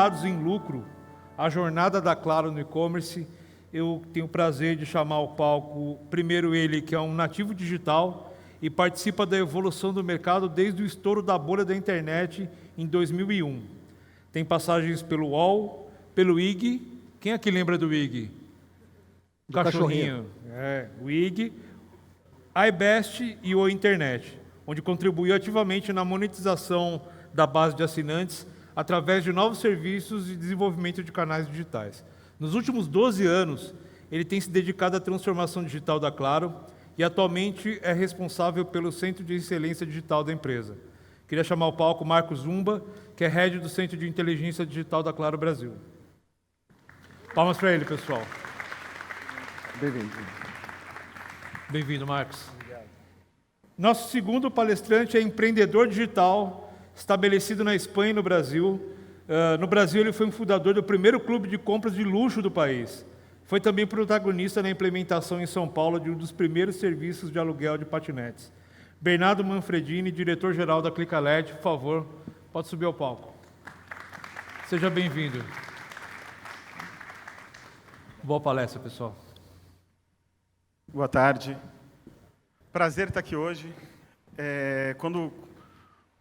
dados em lucro, a jornada da Claro no e-commerce, eu tenho o prazer de chamar ao palco, primeiro ele, que é um nativo digital e participa da evolução do mercado desde o estouro da bolha da internet em 2001. Tem passagens pelo UOL, pelo IG. Quem aqui lembra do IG? O cachorrinho. O IG, iBest e o Internet, onde contribuiu ativamente na monetização da base de assinantes através de novos serviços e desenvolvimento de canais digitais. Nos últimos 12 anos, ele tem se dedicado à transformação digital da Claro e atualmente é responsável pelo Centro de Excelência Digital da empresa. Queria chamar ao palco Marcos Zumba, que é head do Centro de Inteligência Digital da Claro Brasil. Palmas para ele, pessoal. Bem-vindo. Bem-vindo, Marcos. Obrigado. Nosso segundo palestrante é empreendedor digital, estabelecido na Espanha e no Brasil. No Brasil, ele foi um fundador do primeiro clube de compras de luxo do país. Foi também protagonista na implementação em São Paulo de um dos primeiros serviços de aluguel de patinetes. Bernardo Manfredini, diretor-geral da ClickAlert, por favor, pode subir ao palco. Seja bem-vindo. Boa palestra, pessoal. Boa tarde. Prazer estar aqui hoje.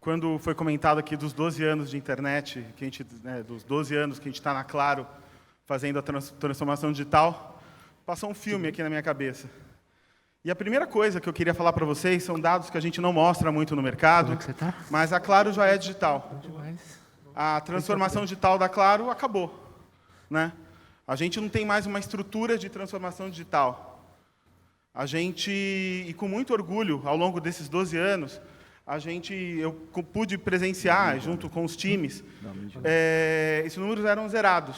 Quando foi comentado aqui dos 12 anos de internet, dos 12 anos que a gente está na Claro, fazendo a transformação digital, passou um filme aqui na minha cabeça. E a primeira coisa que eu queria falar para vocês são dados que a gente não mostra muito no mercado, mas a Claro já é digital. A transformação digital da Claro acabou, né? A gente não tem mais uma estrutura de transformação digital. A gente, e com muito orgulho, ao longo desses 12 anos, eu pude presenciar, junto com os times, esses números eram zerados.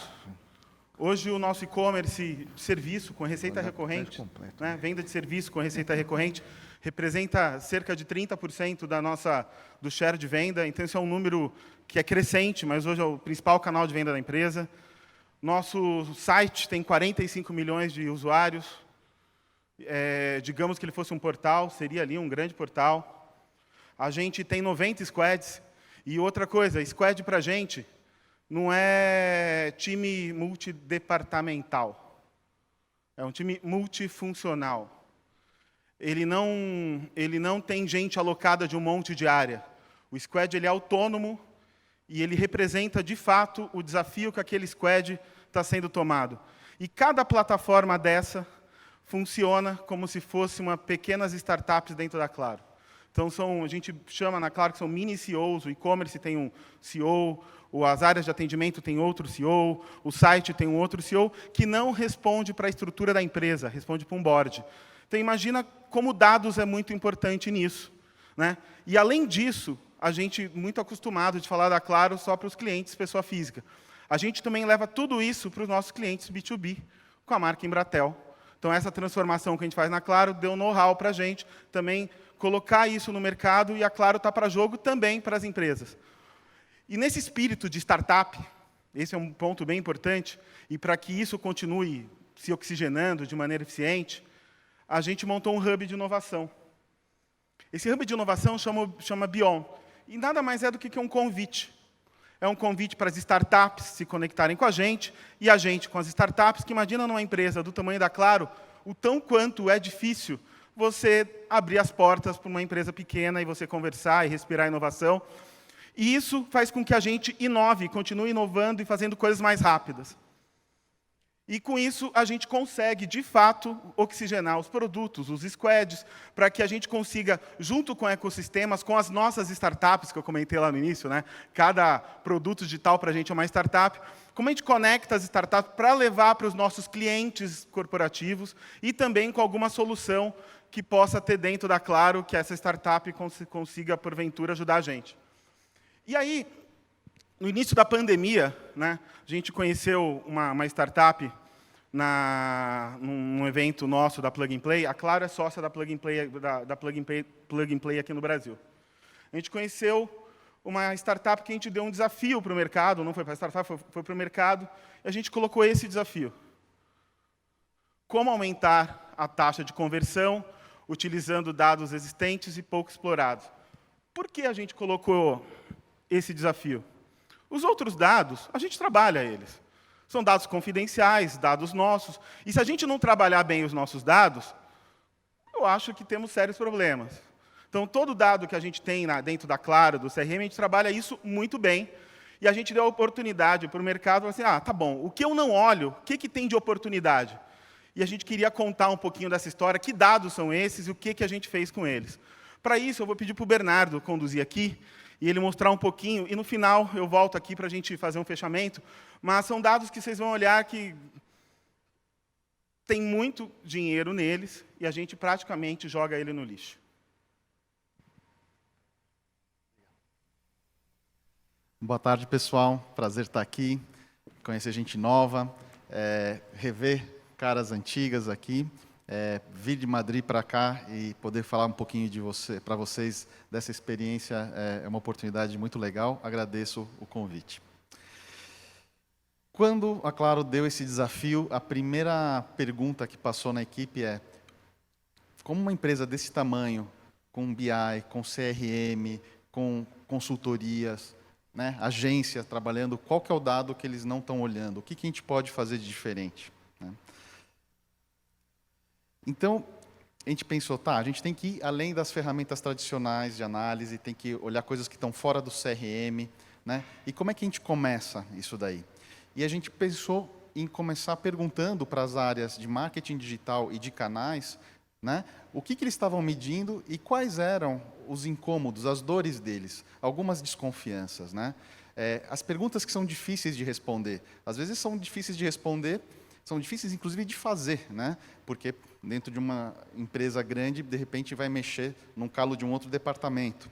Hoje, o nosso e-commerce de serviço com receita recorrente, né, venda de serviço com receita recorrente, representa cerca de 30% do share de venda. Então, esse é um número que é crescente, mas hoje é o principal canal de venda da empresa. Nosso site tem 45 milhões de usuários. Digamos que ele fosse um portal, seria ali um grande portal. A gente tem 90 squads. E outra coisa, squad para a gente não é time multidepartamental. É um time multifuncional. Ele não tem gente alocada de um monte de área. O squad ele é autônomo e ele representa, de fato, o desafio que aquele squad está sendo tomado. E cada plataforma dessa funciona como se fosse uma pequenas startups dentro da Claro. Então, a gente chama na Claro que são mini CEOs, o e-commerce tem um CEO, as áreas de atendimento tem outro CEO, o site tem um outro CEO, que não responde para a estrutura da empresa, responde para um board. Então, imagina como dados é muito importante nisso, né? E, além disso, a gente, muito acostumado de falar da Claro só para os clientes, pessoa física. A gente também leva tudo isso para os nossos clientes B2B, com a marca Embratel. Então, essa transformação que a gente faz na Claro deu know-how para a gente também colocar isso no mercado, e a Claro está para jogo também para as empresas. E nesse espírito de startup, esse é um ponto bem importante, e para que isso continue se oxigenando de maneira eficiente, a gente montou um hub de inovação. Esse hub de inovação chama Bion, e nada mais é do que um convite. É um convite para as startups se conectarem com a gente, e a gente com as startups, que imagina numa empresa do tamanho da Claro, o tão quanto é difícil você abrir as portas para uma empresa pequena e você conversar e respirar inovação. E isso faz com que a gente inove, continue inovando e fazendo coisas mais rápidas. E, com isso, a gente consegue, de fato, oxigenar os produtos, os squads, para que a gente consiga, junto com ecossistemas, com as nossas startups, que eu comentei lá no início, né? Cada produto digital para a gente é uma startup, como a gente conecta as startups para levar para os nossos clientes corporativos e também com alguma solução que possa ter dentro da Claro, que essa startup consiga, porventura, ajudar a gente. E aí, no início da pandemia, né, a gente conheceu uma startup num evento nosso da Plug and Play. A Claro é sócia da Plug and Play, Plug and Play aqui no Brasil. A gente conheceu uma startup que a gente deu um desafio para o mercado, não foi para a startup, foi para o mercado, e a gente colocou esse desafio. Como aumentar a taxa de conversão utilizando dados existentes e pouco explorados? Por que a gente colocou esse desafio? Os outros dados, a gente trabalha eles. São dados confidenciais, dados nossos. E se a gente não trabalhar bem os nossos dados, eu acho que temos sérios problemas. Então, todo dado que a gente tem dentro da Claro, do CRM, a gente trabalha isso muito bem. E a gente deu a oportunidade para o mercado, assim, tá bom, o que eu não olho, o que tem de oportunidade? E a gente queria contar um pouquinho dessa história, que dados são esses e o que a gente fez com eles. Para isso, eu vou pedir para o Bernardo conduzir aqui, e ele mostrar um pouquinho, e no final eu volto aqui para a gente fazer um fechamento, mas são dados que vocês vão olhar que tem muito dinheiro neles, e a gente praticamente joga ele no lixo. Boa tarde, pessoal. Prazer estar aqui, conhecer gente nova, rever caras antigas aqui, vir de Madrid para cá e poder falar um pouquinho para vocês dessa experiência é uma oportunidade muito legal. Agradeço o convite. Quando a Claro deu esse desafio, a primeira pergunta que passou na equipe é: como uma empresa desse tamanho, com BI, com CRM, com consultorias, né, agência trabalhando, qual que é o dado que eles não estão olhando? O que a gente pode fazer de diferente? Né? Então, a gente pensou, a gente tem que ir além das ferramentas tradicionais de análise, tem que olhar coisas que estão fora do CRM, né? E como é que a gente começa isso daí? E a gente pensou em começar perguntando para as áreas de marketing digital e de canais, né, o que eles estavam medindo e quais eram os incômodos, as dores deles, algumas desconfianças. Né? As perguntas que são difíceis de responder. Às vezes são difíceis de responder, são difíceis, inclusive, de fazer, né? Porque dentro de uma empresa grande, de repente, vai mexer num calo de um outro departamento.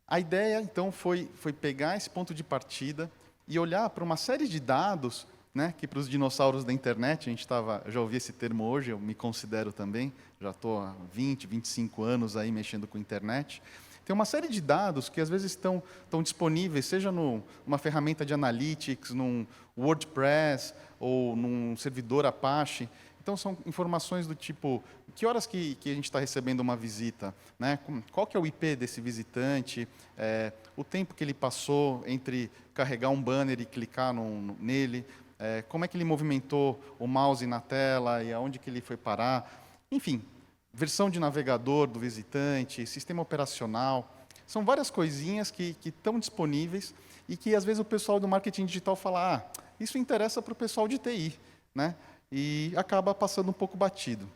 A ideia, então, foi pegar esse ponto de partida e olhar para uma série de dados, né, que para os dinossauros da internet, já ouvi esse termo hoje, eu me considero também, já estou há 20, 25 anos aí mexendo com internet. Tem uma série de dados que às vezes estão disponíveis, seja numa ferramenta de analytics, num WordPress ou num servidor Apache. Então, são informações do tipo, que horas que a gente está recebendo uma visita, né? Qual que é o IP desse visitante, o tempo que ele passou entre carregar um banner e clicar nele, como é que ele movimentou o mouse na tela e aonde que ele foi parar. Enfim, versão de navegador do visitante, sistema operacional. São várias coisinhas que estão disponíveis e que, às vezes, o pessoal do marketing digital fala, isso interessa para o pessoal de TI, né? E acaba passando um pouco batido.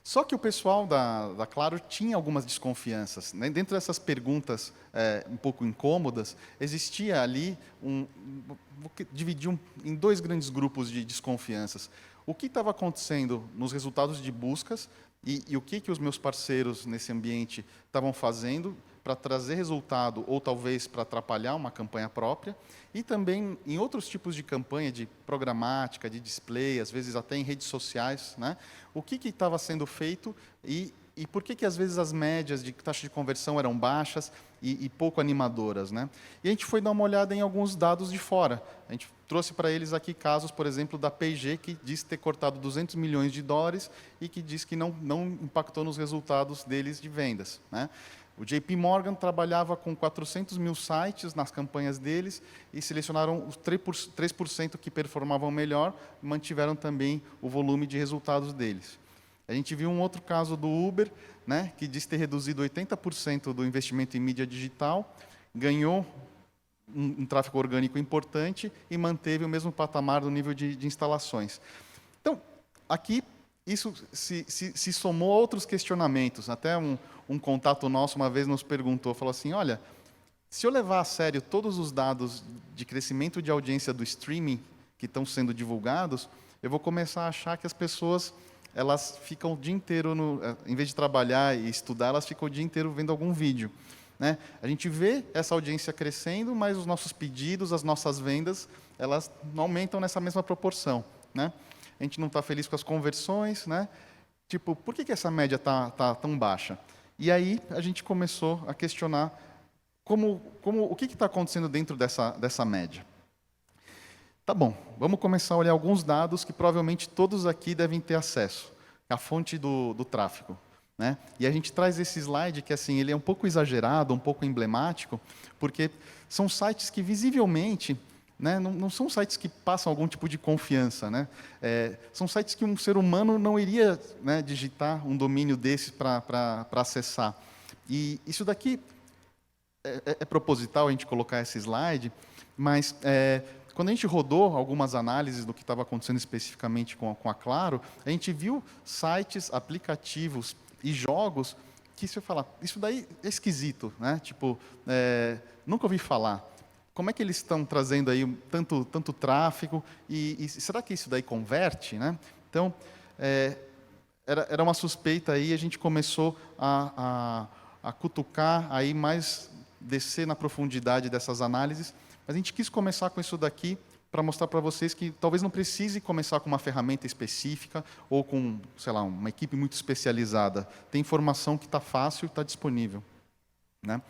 Só que o pessoal da Claro tinha algumas desconfianças. Né? Dentro dessas perguntas um pouco incômodas, existia ali, vou dividir em dois grandes grupos de desconfianças. O que estava acontecendo nos resultados de buscas e o que os meus parceiros nesse ambiente estavam fazendo para trazer resultado ou talvez para atrapalhar uma campanha própria, e também em outros tipos de campanha, de programática, de display, às vezes até em redes sociais, né? O que estava sendo feito e por que às vezes as médias de taxa de conversão eram baixas e pouco animadoras. Né? E a gente foi dar uma olhada em alguns dados de fora. A gente trouxe para eles aqui casos, por exemplo, da P&G, que diz ter cortado $200 milhões e que diz que não impactou nos resultados deles de vendas. Né? O JP Morgan trabalhava com 400 mil sites nas campanhas deles e selecionaram os 3% que performavam melhor, mantiveram também o volume de resultados deles. A gente viu um outro caso do Uber, né, que diz ter reduzido 80% do investimento em mídia digital, ganhou um tráfego orgânico importante e manteve o mesmo patamar do nível de instalações. Então, aqui, isso se somou a outros questionamentos. Até um contato nosso uma vez nos perguntou, falou assim, olha, se eu levar a sério todos os dados de crescimento de audiência do streaming que estão sendo divulgados, eu vou começar a achar que as pessoas elas ficam o dia inteiro, em vez de trabalhar e estudar, elas ficam o dia inteiro vendo algum vídeo. Né? A gente vê essa audiência crescendo, mas os nossos pedidos, as nossas vendas, elas não aumentam nessa mesma proporção. Né? A gente não está feliz com as conversões. Né? Tipo, por que essa média está tão baixa? E aí a gente começou a questionar o que está acontecendo dentro dessa média. Tá bom, vamos começar a olhar alguns dados que provavelmente todos aqui devem ter acesso. A fonte do tráfego. né? E a gente traz esse slide que assim, ele é um pouco exagerado, um pouco emblemático, porque são sites que visivelmente, né, não são sites que passam algum tipo de confiança, né? São sites que um ser humano não iria, né, digitar um domínio desse para acessar. E isso daqui é proposital a gente colocar esse slide, mas quando a gente rodou algumas análises do que estava acontecendo especificamente com a Claro, a gente viu sites, aplicativos e jogos que você fala, isso daí é esquisito, né? Tipo, nunca ouvi falar. Como é que eles estão trazendo aí tanto tráfego e será que isso daí converte, né? Então, era uma suspeita aí, a gente começou a cutucar aí mais, descer na profundidade dessas análises, mas a gente quis começar com isso daqui para mostrar para vocês que talvez não precise começar com uma ferramenta específica ou com, sei lá, uma equipe muito especializada. Tem informação que está fácil e está disponível, né?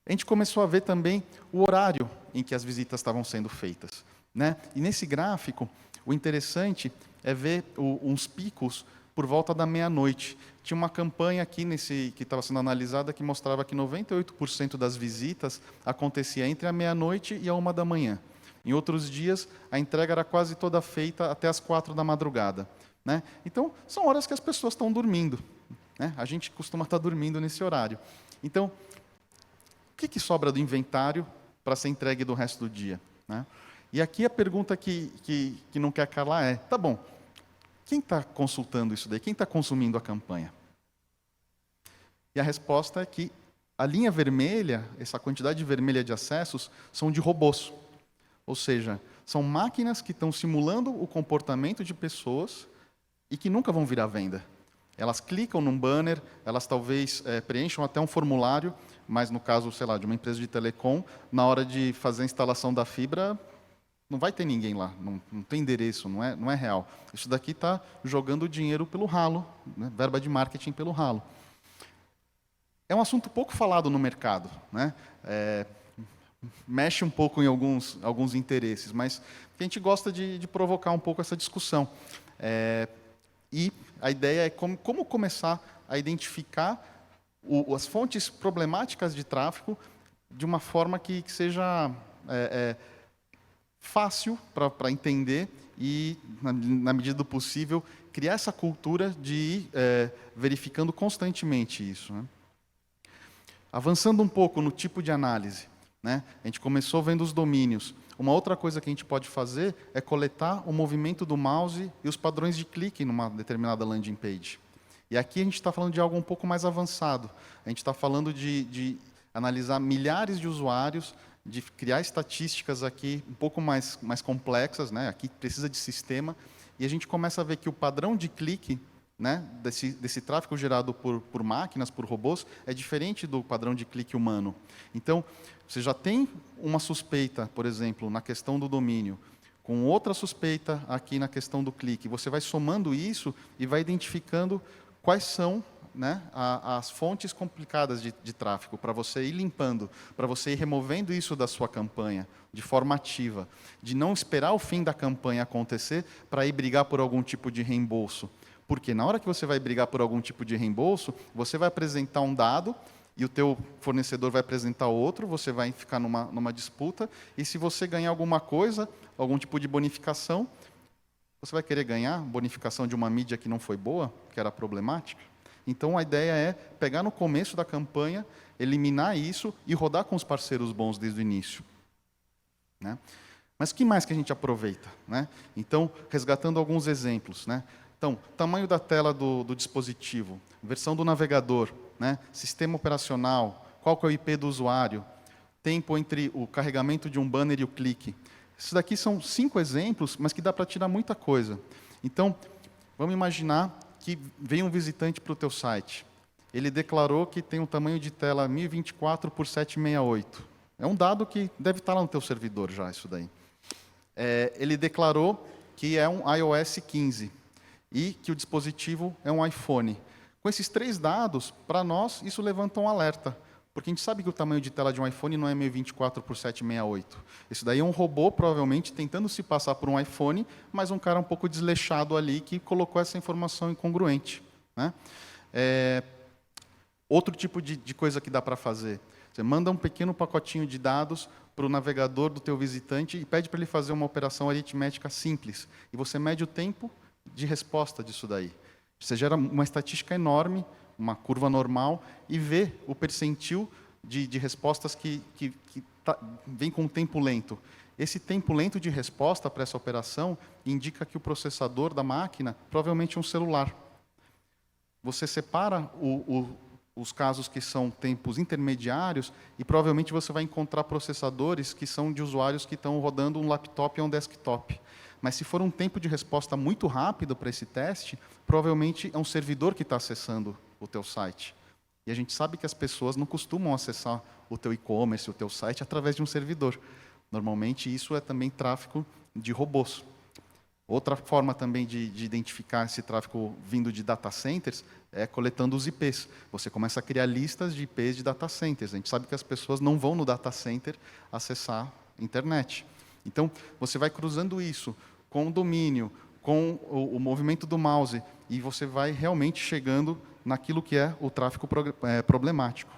A gente começou a ver também o horário em que as visitas estavam sendo feitas, né? E nesse gráfico, o interessante é ver uns picos por volta da meia-noite. Tinha uma campanha aqui que estava sendo analisada que mostrava que 98% das visitas acontecia entre a meia-noite e a 1 da manhã. Em outros dias, a entrega era quase toda feita até as 4 da madrugada, né? Então, são horas que as pessoas estão dormindo, né? A gente costuma estar dormindo nesse horário. Então, o que sobra do inventário para ser entregue do resto do dia, né? E aqui a pergunta que não quer calar é, tá bom, quem está consultando isso daí? Quem está consumindo a campanha? E a resposta é que a linha vermelha, essa quantidade vermelha de acessos, são de robôs. Ou seja, são máquinas que estão simulando o comportamento de pessoas e que nunca vão virar venda. Elas clicam num banner, elas talvez preencham até um formulário, mas no caso, sei lá, de uma empresa de telecom, na hora de fazer a instalação da fibra, não vai ter ninguém lá, não tem endereço, não é real. Isso daqui está jogando dinheiro pelo ralo, né? Verba de marketing pelo ralo. É um assunto pouco falado no mercado, né? Mexe um pouco em alguns interesses, mas a gente gosta de provocar um pouco essa discussão. E a ideia é como começar a identificar as fontes problemáticas de tráfego de uma forma que seja fácil para entender e, na medida do possível, criar essa cultura de ir verificando constantemente isso, né? Avançando um pouco no tipo de análise, né? A gente começou vendo os domínios. Uma outra coisa que a gente pode fazer é coletar o movimento do mouse e os padrões de clique numa determinada landing page. E aqui a gente está falando de algo um pouco mais avançado. A gente está falando de analisar milhares de usuários, de criar estatísticas aqui um pouco mais complexas, né? Aqui precisa de sistema, e a gente começa a ver que o padrão de clique, né, desse tráfego gerado por máquinas, por robôs, é diferente do padrão de clique humano. Então, você já tem uma suspeita, por exemplo, na questão do domínio, com outra suspeita aqui na questão do clique. Você vai somando isso e vai identificando quais são, né, as fontes complicadas de tráfego, para você ir limpando, para você ir removendo isso da sua campanha, de forma ativa, de não esperar o fim da campanha acontecer para ir brigar por algum tipo de reembolso. Porque na hora que você vai brigar por algum tipo de reembolso, você vai apresentar um dado e o teu fornecedor vai apresentar outro, você vai ficar numa disputa, e se você ganhar alguma coisa, algum tipo de bonificação, você vai querer ganhar bonificação de uma mídia que não foi boa, que era problemática? Então, a ideia é pegar no começo da campanha, eliminar isso e rodar com os parceiros bons desde o início, né? Mas o que mais que a gente aproveita, né? Então, resgatando alguns exemplos, né? Então, tamanho da tela do dispositivo, versão do navegador, né? Sistema operacional, qual que é o IP do usuário, tempo entre o carregamento de um banner e o clique. Esses daqui são 5 exemplos, mas que dá para tirar muita coisa. Então, vamos imaginar que veio um visitante para o teu site. Ele declarou que tem um tamanho de tela 1024 por 768. É um dado que deve estar lá no teu servidor já, isso daí. Ele declarou que é um iOS 15 e que o dispositivo é um iPhone. Com esses 3 dados, para nós, isso levanta um alerta. Porque a gente sabe que o tamanho de tela de um iPhone não é 1024 por 768. Isso daí é um robô, provavelmente, tentando se passar por um iPhone, mas um cara um pouco desleixado ali que colocou essa informação incongruente, né? Outro tipo de coisa que dá para fazer. Você manda um pequeno pacotinho de dados para o navegador do teu visitante e pede para ele fazer uma operação aritmética simples. E você mede o tempo de resposta disso daí. Você gera uma estatística enorme, uma curva normal, e vê o percentil de respostas que vem com um tempo lento. Esse tempo lento de resposta para essa operação indica que o processador da máquina provavelmente é um celular. Você separa os casos que são tempos intermediários e provavelmente você vai encontrar processadores que são de usuários que estão rodando um laptop ou um desktop. Mas se for um tempo de resposta muito rápido para esse teste, provavelmente é um servidor que está acessando o teu site. E a gente sabe que as pessoas não costumam acessar o teu e-commerce, o teu site, através de um servidor. Normalmente, isso é também tráfego de robôs. Outra forma também de identificar esse tráfego vindo de data centers é coletando os IPs. Você começa a criar listas de IPs de data centers. A gente sabe que as pessoas não vão no data center acessar a internet. Então, você vai cruzando isso com o domínio, com o movimento do mouse, e você vai realmente chegando naquilo que é o tráfego problemático.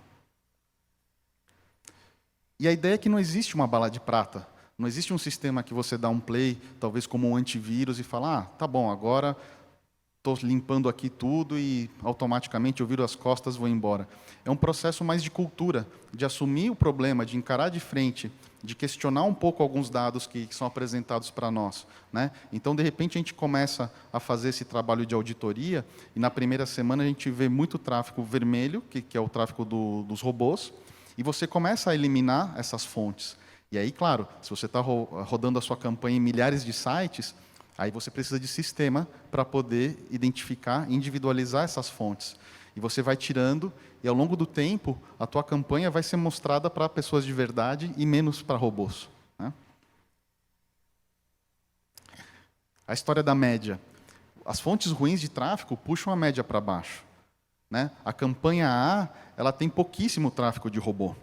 E a ideia é que não existe uma bala de prata. Não existe um sistema que você dá um play, talvez como um antivírus, e fala, tá bom, agora estou limpando aqui tudo e automaticamente eu viro as costas e vou embora. É um processo mais de cultura, de assumir o problema, de encarar de frente, de questionar um pouco alguns dados que são apresentados para nós, né? Então, de repente, a gente começa a fazer esse trabalho de auditoria e, na primeira semana, a gente vê muito tráfego vermelho, que é o tráfego dos robôs, e você começa a eliminar essas fontes. E aí, claro, se você está rodando a sua campanha em milhares de sites, aí você precisa de sistema para poder identificar, individualizar essas fontes. E você vai tirando, e ao longo do tempo, a tua campanha vai ser mostrada para pessoas de verdade e menos para robôs, né? A história da média. As fontes ruins de tráfego puxam a média para baixo, né? A campanha A, ela tem pouquíssimo tráfego de robô,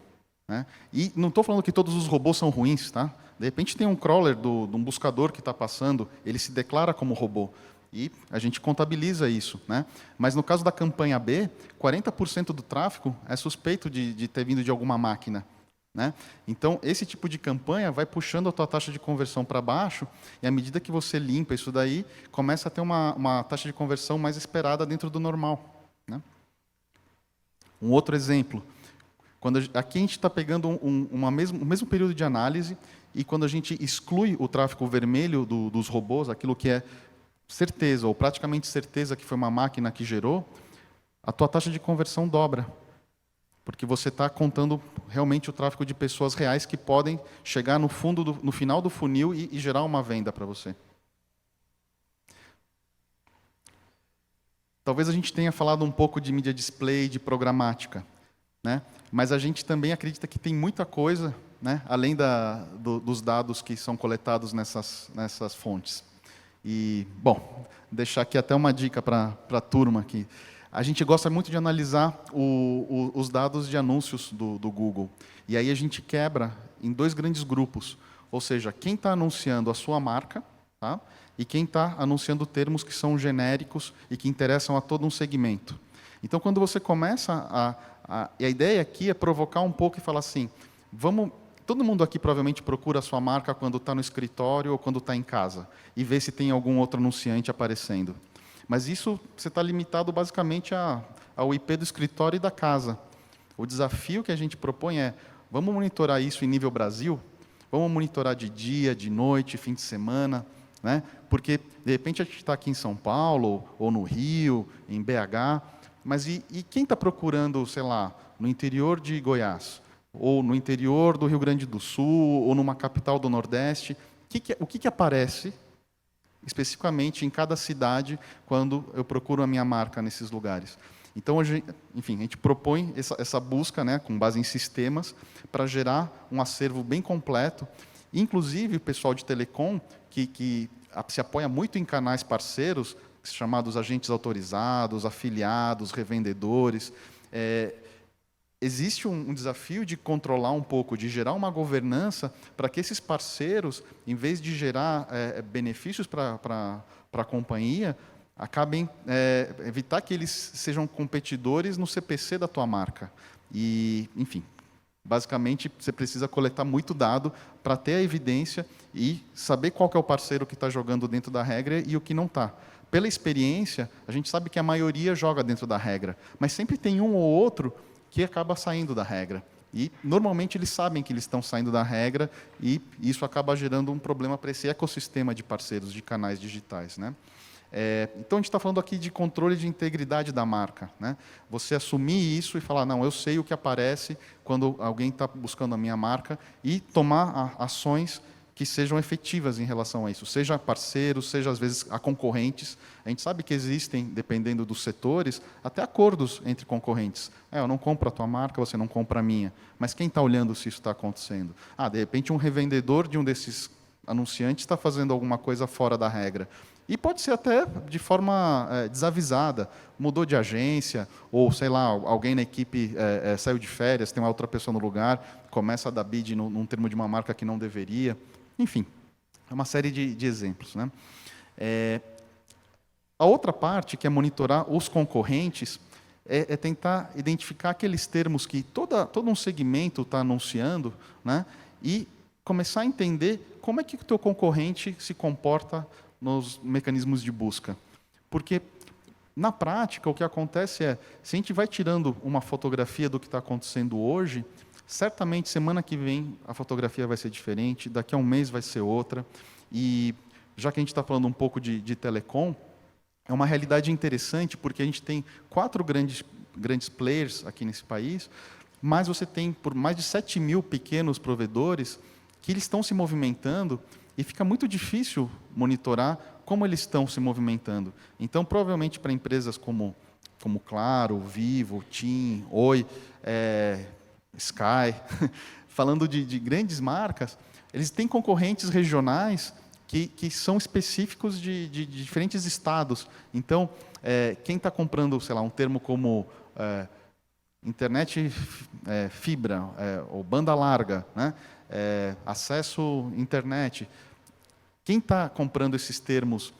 né? E não estou falando que todos os robôs são ruins, tá? De repente tem um crawler de um buscador que está passando, ele se declara como robô, e a gente contabiliza isso, né? Mas no caso da campanha B, 40% do tráfego é suspeito de ter vindo de alguma máquina, né? Então, esse tipo de campanha vai puxando a tua taxa de conversão para baixo, e à medida que você limpa isso daí, começa a ter uma taxa de conversão mais esperada dentro do normal, né? Um outro exemplo, aqui a gente está pegando o mesmo período de análise, e quando a gente exclui o tráfego vermelho dos robôs, aquilo que é certeza, ou praticamente certeza que foi uma máquina que gerou, a tua taxa de conversão dobra. Porque você está contando realmente o tráfego de pessoas reais que podem chegar no final do funil e gerar uma venda para você. Talvez a gente tenha falado um pouco de mídia display, de programática, né? Mas a gente também acredita que tem muita coisa, né, além dos dados que são coletados nessas fontes. E, bom, deixar aqui até uma dica para a turma aqui. A gente gosta muito de analisar os dados de anúncios do Google. E aí a gente quebra em dois grandes grupos. Ou seja, quem está anunciando a sua marca, tá? E quem está anunciando termos que são genéricos e que interessam a todo um segmento. Então, quando você começa e a ideia aqui é provocar um pouco e falar assim, todo mundo aqui provavelmente procura a sua marca quando está no escritório ou quando está em casa, e vê se tem algum outro anunciante aparecendo. Mas isso você está limitado basicamente ao IP do escritório e da casa. O desafio que a gente propõe é, vamos monitorar isso em nível Brasil? Vamos monitorar de dia, de noite, fim de semana, né? Porque, de repente, a gente está aqui em São Paulo, ou no Rio, em BH, mas e quem está procurando, sei lá, no interior de Goiás, ou no interior do Rio Grande do Sul, ou numa capital do Nordeste? O que aparece especificamente em cada cidade quando eu procuro a minha marca nesses lugares? Então, enfim, a gente propõe essa busca, né, com base em sistemas, para gerar um acervo bem completo. Inclusive, o pessoal de telecom, que se apoia muito em canais parceiros, chamados agentes autorizados, afiliados, revendedores, existe um desafio de controlar um pouco, de gerar uma governança para que esses parceiros, em vez de gerar benefícios para a companhia, acabem evitar que eles sejam competidores no CPC da tua marca. E, enfim, basicamente, você precisa coletar muito dado para ter a evidência e saber qual que é o parceiro que está jogando dentro da regra e o que não está. Pela experiência, a gente sabe que a maioria joga dentro da regra, mas sempre tem um ou outro que acaba saindo da regra. E, normalmente, eles sabem que eles estão saindo da regra e isso acaba gerando um problema para esse ecossistema de parceiros, de canais digitais, né? Então, a gente está falando aqui de controle de integridade da marca, né? Você assumir isso e falar, não, eu sei o que aparece quando alguém está buscando a minha marca e tomar ações que sejam efetivas em relação a isso, seja parceiros, seja, às vezes, a concorrentes. A gente sabe que existem, dependendo dos setores, até acordos entre concorrentes. Eu não compro a tua marca, você não compra a minha. Mas quem está olhando se isso está acontecendo? De repente, um revendedor de um desses anunciantes está fazendo alguma coisa fora da regra. E pode ser até de forma desavisada, mudou de agência, ou, sei lá, alguém na equipe saiu de férias, tem uma outra pessoa no lugar, começa a dar bid num termo de uma marca que não deveria. Enfim, é uma série de exemplos, né? A outra parte, que é monitorar os concorrentes, é tentar identificar aqueles termos que todo um segmento está anunciando, né? E começar a entender como é que o teu concorrente se comporta nos mecanismos de busca. Porque, na prática, o que acontece se a gente vai tirando uma fotografia do que está acontecendo hoje, certamente, semana que vem, a fotografia vai ser diferente, daqui a um mês vai ser outra. E, já que a gente está falando um pouco de telecom, é uma realidade interessante, porque a gente tem 4 grandes players aqui nesse país, mas você tem por mais de 7 mil pequenos provedores que eles estão se movimentando e fica muito difícil monitorar como eles estão se movimentando. Então, provavelmente, para empresas como Claro, Vivo, TIM, Oi, Sky, falando de grandes marcas, eles têm concorrentes regionais que são específicos de diferentes estados. Então, quem está comprando, sei lá, um termo como internet fibra, ou banda larga, né? Acesso à internet. Quem está comprando esses termos,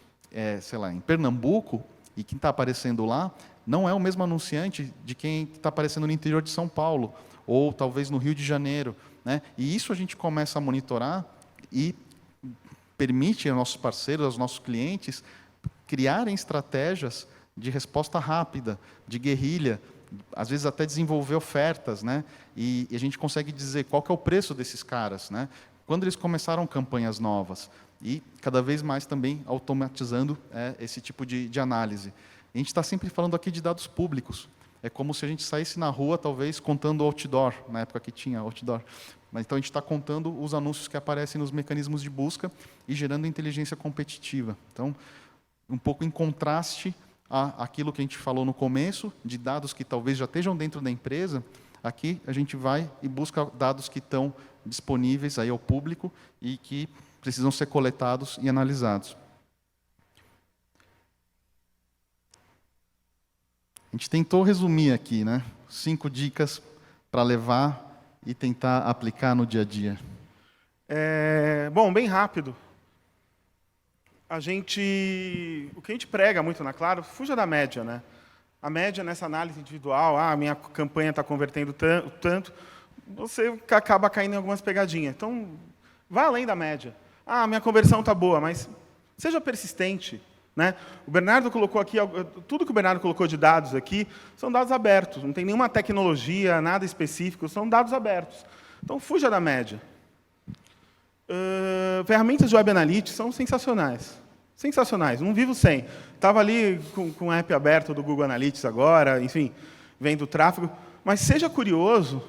sei lá, em Pernambuco, e quem está aparecendo lá, não é o mesmo anunciante de quem está aparecendo no interior de São Paulo, ou talvez no Rio de Janeiro, né? E isso a gente começa a monitorar e permite aos nossos parceiros, aos nossos clientes, criarem estratégias de resposta rápida, de guerrilha, às vezes até desenvolver ofertas, né? E a gente consegue dizer qual que é o preço desses caras, né? Quando eles começaram campanhas novas e cada vez mais também automatizando esse tipo de análise. A gente está sempre falando aqui de dados públicos. É como se a gente saísse na rua, talvez, contando outdoor, na época que tinha outdoor. Mas, então, a gente está contando os anúncios que aparecem nos mecanismos de busca e gerando inteligência competitiva. Então, um pouco em contraste àquilo que a gente falou no começo, de dados que talvez já estejam dentro da empresa, aqui a gente vai e busca dados que estão disponíveis aí ao público e que precisam ser coletados e analisados. A gente tentou resumir aqui, né? 5 dicas para levar e tentar aplicar no dia a dia. Bom, bem rápido. O que a gente prega muito na Claro, fuja da média, né? A média nessa análise individual, a minha campanha está convertendo tanto, você acaba caindo em algumas pegadinhas. Então, vá além da média. Minha conversão está boa, mas seja persistente, né? O Bernardo colocou aqui, tudo que o Bernardo colocou de dados aqui são dados abertos, não tem nenhuma tecnologia, nada específico, são dados abertos. Então, fuja da média. Ferramentas de Web Analytics são sensacionais. Sensacionais, não vivo sem. Estava ali com o app aberto do Google Analytics agora, enfim, vendo o tráfego. Mas seja curioso,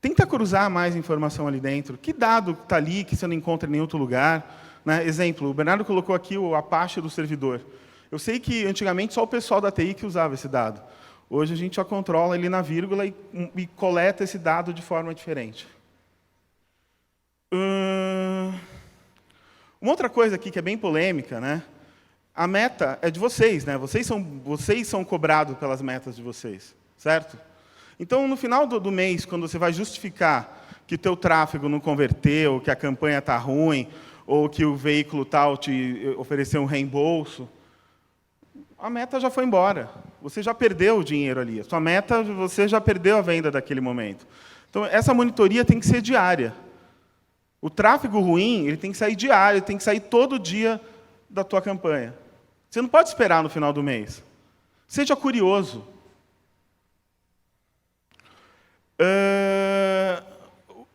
tenta cruzar mais informação ali dentro. Que dado está ali que você não encontra em nenhum outro lugar? Né? Exemplo, o Bernardo colocou aqui o Apache do servidor. Eu sei que, antigamente, só o pessoal da TI que usava esse dado. Hoje, a gente já controla ele na vírgula e coleta esse dado de forma diferente. Uma outra coisa aqui que é bem polêmica, né? A meta é de vocês, né? Vocês são cobrados pelas metas de vocês, certo? Então, no final do mês, quando você vai justificar que o teu tráfego não converteu, que a campanha está ruim, ou que o veículo tal te ofereceu um reembolso, a meta já foi embora. Você já perdeu o dinheiro ali. A sua meta, você já perdeu a venda daquele momento. Então, essa monitoria tem que ser diária. O tráfego ruim, ele tem que sair diário, ele tem que sair todo dia da tua campanha. Você não pode esperar no final do mês. Seja curioso.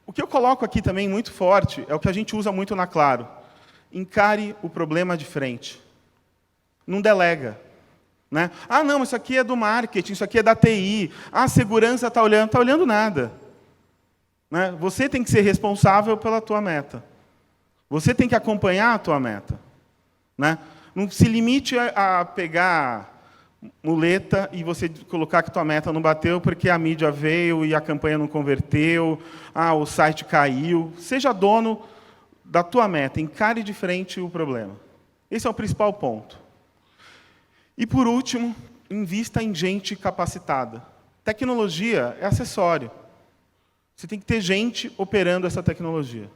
O que eu coloco aqui também muito forte é o que a gente usa muito na Claro. Encare o problema de frente. Não delega. Né? Ah, não, isso aqui é do marketing, isso aqui é da TI. Ah, a segurança está olhando. Está olhando nada. Né? Você tem que ser responsável pela tua meta. Você tem que acompanhar a tua meta. Né? Não se limite a pegar muleta e você colocar que tua meta não bateu porque a mídia veio e a campanha não converteu, o site caiu. Seja dono da tua meta, encare de frente o problema. Esse é o principal ponto. E, por último, invista em gente capacitada. Tecnologia é acessório. Você tem que ter gente operando essa tecnologia.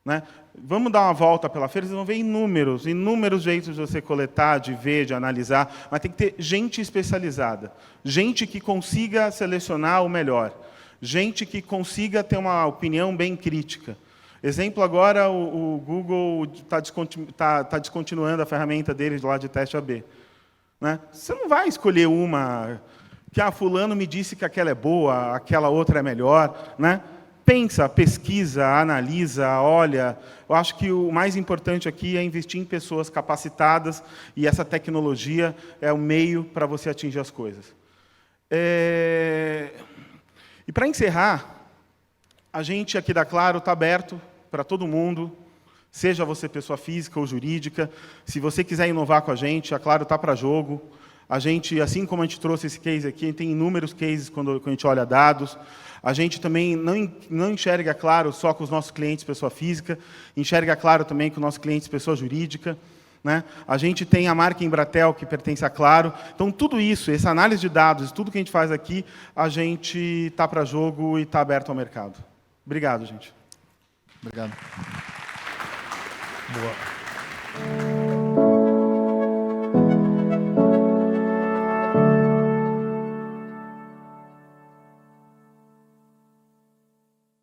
Né? Vamos dar uma volta pela feira, vocês vão ver inúmeros jeitos de você coletar, de ver, de analisar, mas tem que ter gente especializada, gente que consiga selecionar o melhor, gente que consiga ter uma opinião bem crítica. Exemplo, agora o Google está descontinuando a ferramenta deles lá de teste AB. Né? Você não vai escolher uma que fulano me disse que aquela é boa, aquela outra é melhor. Né? Pensa, pesquisa, analisa, olha. Eu acho que o mais importante aqui é investir em pessoas capacitadas e essa tecnologia é o meio para você atingir as coisas. E para encerrar, a gente aqui da Claro está aberto para todo mundo, seja você pessoa física ou jurídica. Se você quiser inovar com a gente, a Claro está para jogo. A gente, assim como a gente trouxe esse case aqui, tem inúmeros cases quando a gente olha dados. A gente também não enxerga Claro só com os nossos clientes pessoa física, enxerga Claro também com os nossos clientes pessoa jurídica. Né? A gente tem a marca Embratel, que pertence a Claro. Então, tudo isso, essa análise de dados, tudo que a gente faz aqui, a gente está para jogo e está aberto ao mercado. Obrigado, gente. Obrigado. Boa.